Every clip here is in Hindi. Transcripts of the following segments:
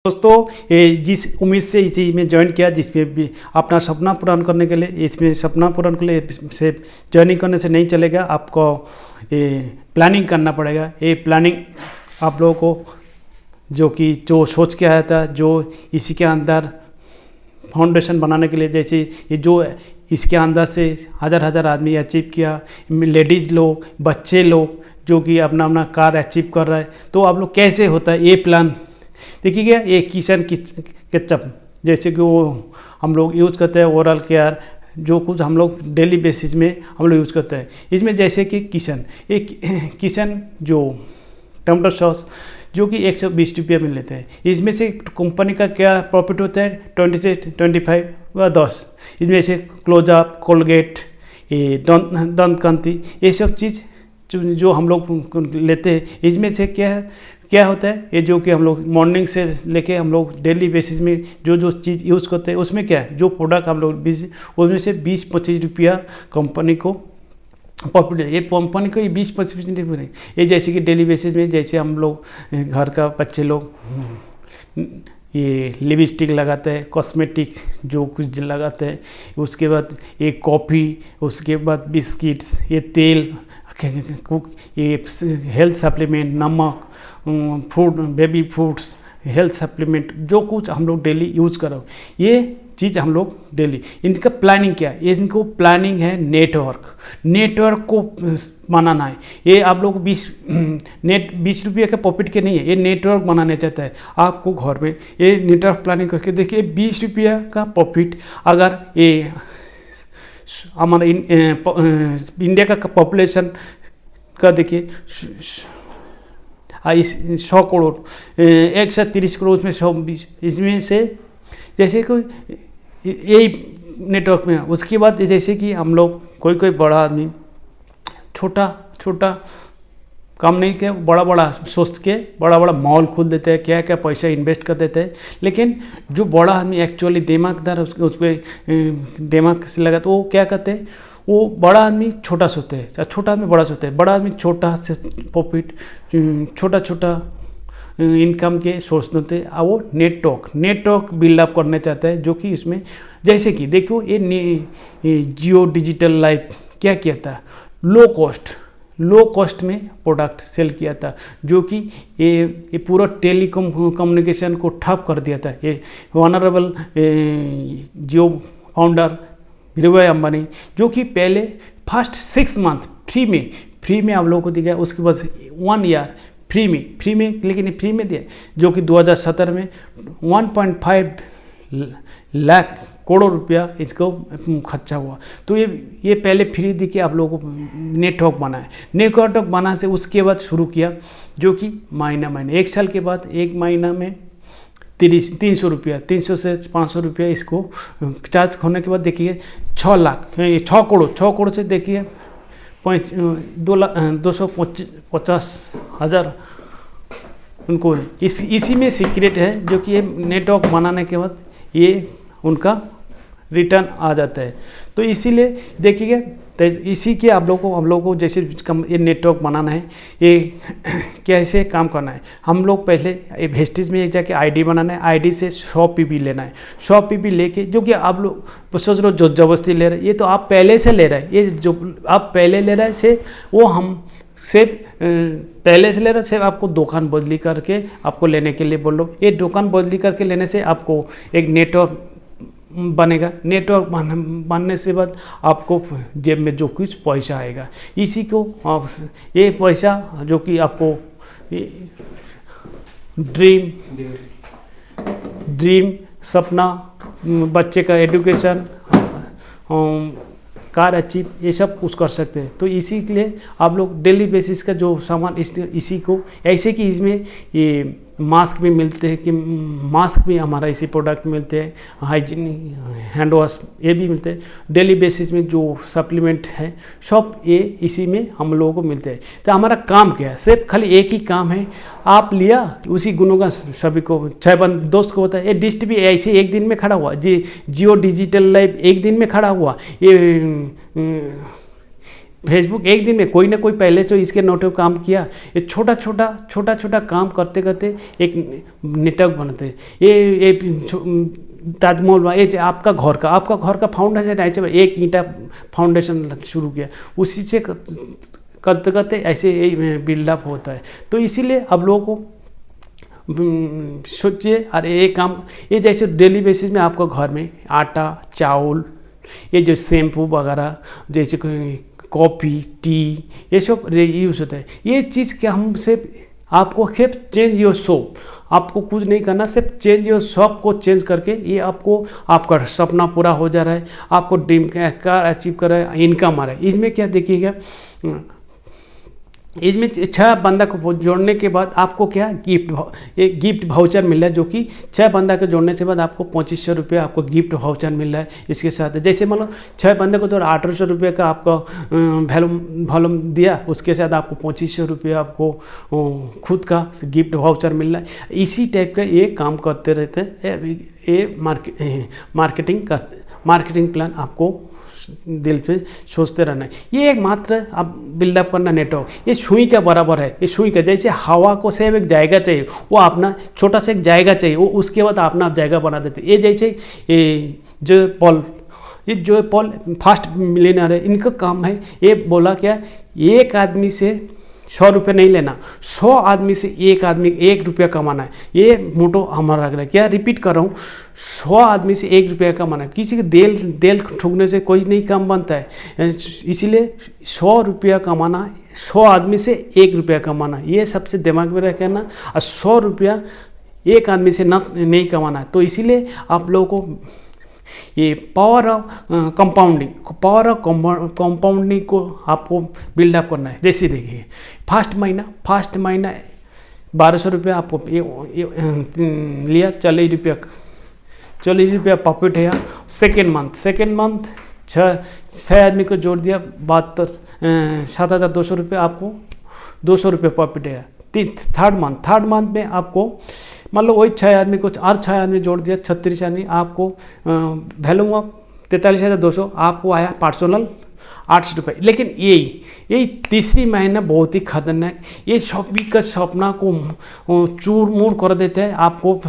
दोस्तों, ये जिस उम्मीद से इसी में ज्वाइन किया, जिसमें भी अपना सपना पूरा करने के लिए, इसमें सपना पूरा के लिए से ज्वाइनिंग करने से नहीं चलेगा, आपको ये प्लानिंग करना पड़ेगा। ये प्लानिंग आप लोगों को जो सोच के आया था, जो इसी के अंदर फाउंडेशन बनाने के लिए, जैसे ये जो इसके अंदर से हज़ार आदमी अचीव किया, लेडीज़ लोग, बच्चे लोग जो कि अपना अपना कार अचीव कर रहा है, तो आप लोग कैसे होता है ये प्लान देखिएगा। ये किचन केचप जैसे कि वो हम लोग यूज़ करते हैं, ओरल केयर, जो कुछ हम लोग डेली बेसिस में हम लोग यूज़ करते हैं। इसमें जैसे कि किचन जो टमाटो सॉस जो कि 120 रुपये में लेते हैं, इसमें से कंपनी का क्या प्रॉफिट होता है 20 से 25 व 10। इसमें से क्लोजअप, कोलगेट, ये दंत कांति, ये सब चीज़ जो हम लोग लेते हैं, इसमें से क्या होता है, ये जो कि हम लोग मॉर्निंग से लेके हम लोग डेली बेसिस में जो चीज़ यूज़ करते हैं, उसमें क्या है, जो प्रोडक्ट हम लोग उसमें से 20-25 रुपया कंपनी को प्रॉफिट है। ये कंपनी को ये 20-25 रुपये, ये जैसे कि डेली बेसिस में जैसे हम लोग घर का बच्चे लोग ये लिपस्टिक लगाते हैं, कॉस्मेटिक्स जो कुछ लगाते हैं, उसके बाद ये कॉफ़ी, उसके बाद बिस्किट्स, ये तेल, ये हेल्थ सप्लीमेंट, नमक, food, baby foods, health supplement, जो कुछ हम लोग डेली यूज़ करो, ये चीज़ हम लोग डेली, इनका प्लानिंग क्या है, इनको प्लानिंग है नेटवर्क को बनाना है। ये आप लोग 20 रुपये का प्रॉफिट के नहीं है, ये नेटवर्क बनाना चाहता है आपको घर में। ये नेटवर्क प्लानिंग करके देखिए, 20 रुपया का प्रॉफिट अगर ये हमारा इंडिया का पॉपुलेशन का देखिए 100 करोड़, 130 करोड़ में 120, इसमें से जैसे कोई यही नेटवर्क में है। उसके बाद जैसे कि हम लोग कोई बड़ा आदमी छोटा काम नहीं किया, बड़ा सोच के बड़ा मॉल खोल देते हैं, क्या पैसा इन्वेस्ट कर देते हैं, लेकिन जो बड़ा आदमी एक्चुअली दिमागदार उस पर दिमाग से लगा, तो वो क्या करते हैं, वो बड़ा आदमी छोटा सोचते हैं, छोटा आदमी बड़ा सोचते हैं, बड़ा आदमी छोटा से प्रॉफिट, छोटा इनकम के सोर्स होते हैं, और वो नेटवर्क बिल्डअप करना चाहता है, जो कि इसमें जैसे कि देखो ये जियो डिजिटल लाइफ क्या किया था, लो कॉस्ट में प्रोडक्ट सेल किया था, जो कि ये पूरा टेलीकॉम कम्युनिकेशन को ठप कर दिया था। ये ऑनरेबल जियो फाउंडर धीरूभाई अंबानी, जो कि पहले फर्स्ट 6 मंथ फ्री में आप लोगों को दिया, उसके बाद 1 ईयर फ्री में, लेकिन ये फ्री में दिया, जो कि 2017 में 1.5 लाख करोड़ रुपया इसको खर्चा हुआ। तो ये पहले फ्री दी कि आप लोगों को नेटवर्क बना से उसके बाद शुरू किया, जो कि महीना 1 साल के बाद 1 महीना में 300 रुपया, 300 से 500 रुपया इसको चार्ज होने के बाद देखिए 6 करोड़ से देखिए 250,000 उनको इसी में सीक्रेट है, जो कि ये नेटवर्क बनाने के बाद ये उनका रिटर्न आ जाता है। तो इसीलिए देखिएगा, तो इसी के हम लोगों को जैसे ये नेटवर्क बनाना है, ये कैसे काम करना है, हम लोग पहले वेस्टेज में जाके आईडी बनाना है, आईडी से 100 पीबी लेना है, 100 पीबी लेके, जो कि आप लोग सोच रहे हो जो जबरदस्ती ले रहे हैं, ये तो आप पहले से ले रहे हैं, ये जो आप पहले ले रहे हैं से वो हम से पहले से ले रहे हैं, सिर्फ आपको दुकान बदली करके आपको लेने के लिए बोलो। ये दुकान बदली करके लेने से आपको एक नेटवर्क बनेगा, नेटवर्क बनने से बाद आपको जेब में जो कुछ पैसा आएगा, इसी को आप ये पैसा जो कि आपको ड्रीम सपना, बच्चे का एजुकेशन, कार अचीव, ये सब कुछ कर सकते हैं। तो इसी के लिए आप लोग डेली बेसिस का जो सामान इसी को ऐसे कि इसमें ये मास्क भी मिलते हैं, कि मास्क भी हमारा इसी प्रोडक्ट मिलते हैं, हाइजीनिक हैंड वॉश ये भी मिलते हैं, डेली बेसिस में जो सप्लीमेंट है सब ये इसी में हम लोगों को मिलते हैं। तो हमारा काम क्या है, सिर्फ खाली एक ही काम है, आप लिया उसी गुणों का सभी को 6 दोस्त को होता है। ये डिस्ट भी ऐसे एक दिन में खड़ा हुआ, जियो डिजिटल लाइफ एक दिन में खड़ा हुआ, ये फेसबुक एक दिन में कोई ना कोई पहले तो इसके नोटों काम किया, ये छोटा छोटा काम करते करते एक नेटवर्क बनते हैं। ये ताजमहल ये आपका घर का फाउंडेशन ऐसे एक ईंटा फाउंडेशन शुरू किया, उसी से करते करते ऐसे बिल्डअप होता है। तो इसीलिए अब लोगों को सोचिए, अरे ये काम, ये जैसे डेली बेसिस में आपको घर में आटा चावल, ये जो शैम्पू वगैरह, जैसे कॉफ़ी टी, ये सब यूज़ होता है। ये चीज़ क्या हम सिर्फ आपको सिर्फ चेंज योर सोप, आपको कुछ नहीं करना, सिर्फ चेंज योर शॉप को चेंज करके ये आपको आपका सपना पूरा हो जा रहा है, आपको ड्रीम का अचीव कर रहा है, इनकम आ रहा है। इसमें क्या देखिएगा, इसमें 6 बंदा को जोड़ने के बाद आपको क्या एक गिफ्ट वाउचर मिल रहा है, जो कि 6 बंदा को जोड़ने के बाद आपको 2500 रुपये आपको गिफ्ट वाउचर मिल रहा है। इसके साथ जैसे मान लो 6 बंदे को तो 1800 रुपये का आपको वॉल्यूम दिया, उसके साथ आपको 2500 रुपये आपको खुद का गिफ्ट वाउचर मिल रहा है। इसी टाइप का ये काम करते रहते हैं। ये मार्केटिंग प्लान आपको दिल पे सोचते रहना है। ये एक मात्र अब बिल्डअप करना नेटवर्क, ये सुई का बराबर है। ये सुई का जैसे हवा को से एक जायगा चाहिए, वो अपना छोटा सा एक जायगा चाहिए, वो उसके बाद अपना आप जायगा बना देते। ये जैसे जो पॉल फर्स्ट मिलियनर है, इनका काम है, ये बोला क्या, एक आदमी से 100 रुपये नहीं लेना, 100 आदमी से एक आदमी 1 रुपया कमाना है। ये मोटो हमारा लग रहा है। क्या रिपीट कर रहा हूँ, 100 आदमी से 1 रुपया कमाना है। किसी के देल ठुकने से कोई नहीं काम बनता है, इसीलिए 100 रुपया कमाना, 100 आदमी से 1 रुपया कमाना, ये सबसे दिमाग में रखना। और 100 रुपया एक आदमी से नहीं कमाना है। तो इसीलिए आप लोगों को ये पावर ऑफ कंपाउंडिंग को आपको बिल्डअप करना है। जैसे देखिए फर्स्ट महीना 1200 रुपया आपको लिया, 40 रुपया प्रॉफिट है। सेकेंड मंथ 6 आदमी को जोड़ दिया, 7200 रुपये, आपको 200 रुपये प्रॉफिट है। थर्ड मंथ में आपको मान लो वही 6 आदमी को और 6 आदमी जोड़ दिया, 36 आदमी, आपको वैल्यू हुआ 43,200, आपको आया पर्सनल 800 रुपये। लेकिन यही तीसरी महीना बहुत ही खतरनाक, ये सभी का सपना को चूर मूर कर देते हैं। आपको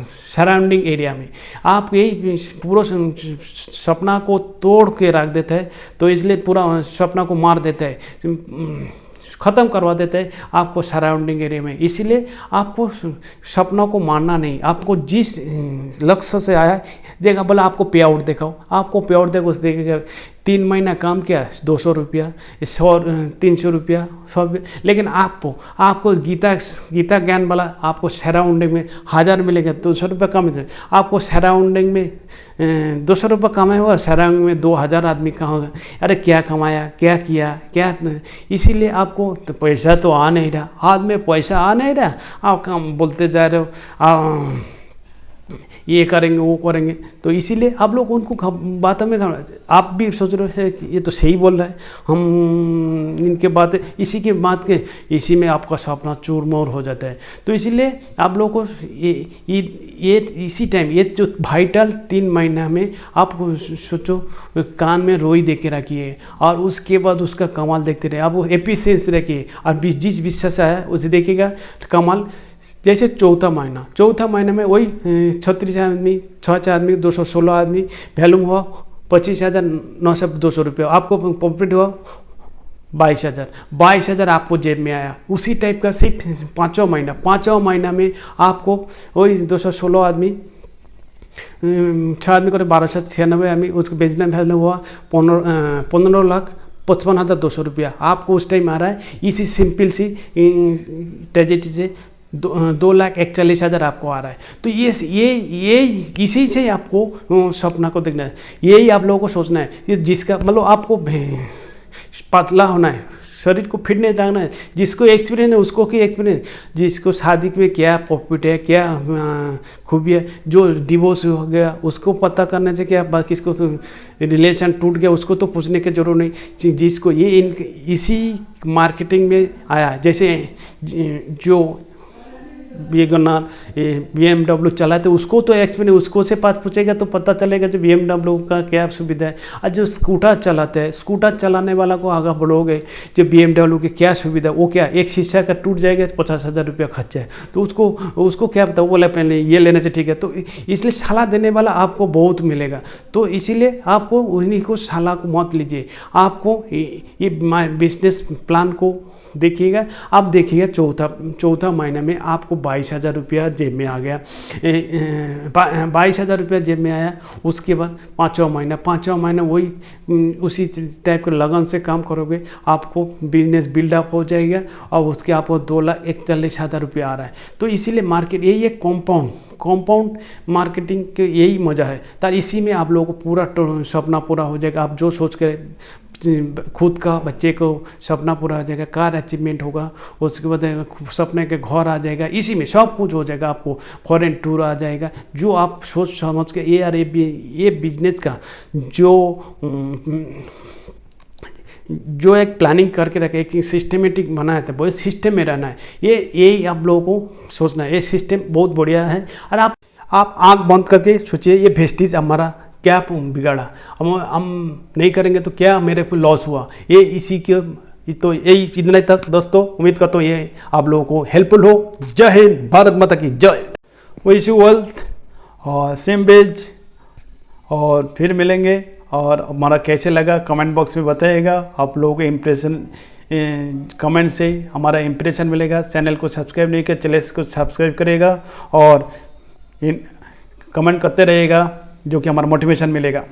सराउंडिंग एरिया में आप यही पूरा सपना को तोड़ के रख देता है। तो इसलिए पूरा सपना को मार देता है, ख़त्म करवा देते हैं आपको सराउंडिंग एरिया में। इसीलिए आपको सपनों को मारना नहीं, आपको जिस लक्ष्य से आया देखा, बोला आपको पे आउट दिखाओ, आपको पे आउट देखो, देखेगा 3 महीना काम किया 200 रुपया, 300 रुपया सब। लेकिन आपको गीता ज्ञान वाला आपको सराउंडिंग में 1000 मिलेगा, 200 रुपये कम है। आपको सराउंडिंग में 200 रुपये कमाए हुआ, सराउंडिंग में 2000 आदमी का होगा। अरे क्या कमाया, क्या किया, क्या। इसीलिए आपको तो पैसा तो आ नहीं रहा, हाथ में पैसा आ नहीं रहा, आप काम बोलते जा रहे हो ये करेंगे वो करेंगे। तो इसीलिए आप लोग उनको बातों में आप भी सोच रहे हैं कि ये तो सही बोल रहा है, हम इनके बातें इसी में आपका सपना चूर मोर हो जाता है। तो इसीलिए आप लोगों को ये इसी टाइम, ये जो वाइटल 3 महीना में आप सोचो, कान में रोई दे के रखिए और उसके बाद उसका कमाल देखते रहे। आप वो एफिशिएंसी रखिए और जिस विश्वास आया उसे देखिएगा कमाल। जैसे चौथा महीना में वही 36 आदमी, 6 आदमी, 216 आदमी, वैल्यूम हुआ 25,900 रुपये, आपको प्रॉफिट हुआ 22,000 आपको जेब में आया। उसी टाइप का सिर्फ 5वां महीना में आपको वही 216 आदमी, 6 आदमी को 1296 आदमी, उसको बेचना वैल्यू हुआ 15,55,200 रुपया आपको उस टाइम आ रहा है। इसी सिंपल सी ट्रेजेडी से 2,41,000 आपको आ रहा है। तो ये इसी से आपको सपना को देखना है, यही आप लोगों को सोचना है कि जिसका मतलब आपको पतला होना है, शरीर को फिटनेस रखना है। जिसको एक्सपीरियंस है उसको की एक्सपीरियंस, जिसको शादी में क्या प्रॉफिट है, क्या खूबी है, जो डिवोर्स हो गया उसको पता करने से क्या, बाकी किसको तो रिलेशन टूट गया उसको तो पूछने की जरूरत नहीं। जिसको ये इसी मार्केटिंग में आया, जैसे जो वैगनआर, BMW चलाते उसको तो एक्सपीरियंस, उसको से पास पूछेगा तो पता चलेगा जो BMW का क्या सुविधा है। और जो स्कूटर चलाते हैं, स्कूटर चलाने वाला को आगे बढ़ोगे जो BMW की क्या सुविधा, वो क्या एक शीशा का टूट जाएगा तो 50,000 रुपया खर्चा है, तो उसको क्या पता, वो बोला पहले ये लेने से ठीक है। तो इसलिए सलाह देने वाला आपको बहुत मिलेगा, तो इसीलिए आपको उन्हीं को सलाह को मत लीजिए। आपको ये बिजनेस प्लान को देखिएगा। आप देखिएगा चौथा महीना में आपको 22,000 रुपया जेब में आ गया, 22,000 रुपया जेब में आया। उसके बाद पाँचवा महीना वही उसी टाइप के लगन से काम करोगे, आपको बिजनेस बिल्डअप हो जाएगा और उसके आपको 2,41,000 रुपया आ रहा है। तो इसीलिए मार्केट यही है, कंपाउंड मार्केटिंग के यही मज़ा है। तो इसी में आप लोगों को पूरा सपना पूरा हो जाएगा। आप जो सोच कर खुद का बच्चे को सपना पूरा हो जाएगा, कार अचीवमेंट होगा, उसके बाद सपने के घर आ जाएगा, इसी में सब कुछ हो जाएगा। आपको फॉरेन टूर आ जाएगा, जो आप सोच समझ के ये बिजनेस का जो एक प्लानिंग करके रखे, एक सिस्टमेटिक बनाया था, बहुत सिस्टम में रहना है। यही आप लोगों को सोचना है। ये सिस्टम बहुत बढ़िया है। और आप आँख बंद करके सोचिए, ये वेस्टेज हमारा क्या बिगाड़ा, हम नहीं करेंगे तो क्या मेरे को लॉस हुआ। ये इसी के तो यही इतने तक दोस्तों, उम्मीद करता हूँ ये आप लोगों को हेल्पफुल हो। जय हिंद, भारत माता की जय। विश यू वेल्थ और सेम पेज, और फिर मिलेंगे। और हमारा कैसे लगा कमेंट बॉक्स में बताइएगा। आप लोगों को इम्प्रेशन कमेंट से हमारा इम्प्रेशन मिलेगा। चैनल को सब्सक्राइब नहीं किया, चैनल को सब्सक्राइब करेगा और कमेंट करते रहेगा, जो कि हमारा मोटिवेशन मिलेगा।